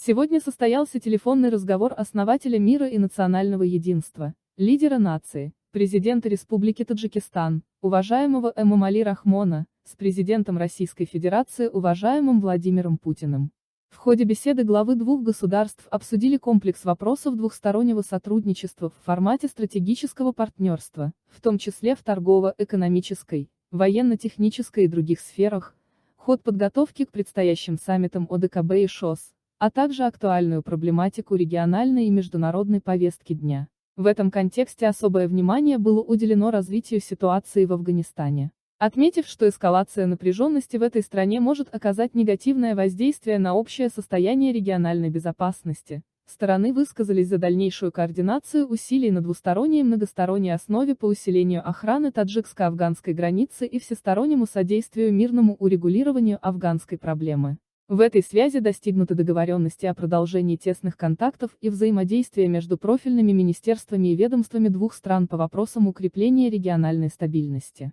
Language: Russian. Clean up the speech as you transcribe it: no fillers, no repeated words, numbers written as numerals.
Сегодня состоялся телефонный разговор основателя мира и национального единства, лидера нации, президента Республики Таджикистан, уважаемого Эмомали Рахмона, с президентом Российской Федерации уважаемым Владимиром Путиным. В ходе беседы главы двух государств обсудили комплекс вопросов двухстороннего сотрудничества в формате стратегического партнерства, в том числе в торгово-экономической, военно-технической и других сферах, ход подготовки к предстоящим саммитам ОДКБ и ШОС, а также актуальную проблематику региональной и международной повестки дня. В этом контексте особое внимание было уделено развитию ситуации в Афганистане. Отметив, что эскалация напряженности в этой стране может оказать негативное воздействие на общее состояние региональной безопасности, стороны высказались за дальнейшую координацию усилий на двусторонней и многосторонней основе по усилению охраны таджикско-афганской границы и всестороннему содействию мирному урегулированию афганской проблемы. В этой связи достигнуты договоренности о продолжении тесных контактов и взаимодействия между профильными министерствами и ведомствами двух стран по вопросам укрепления региональной стабильности.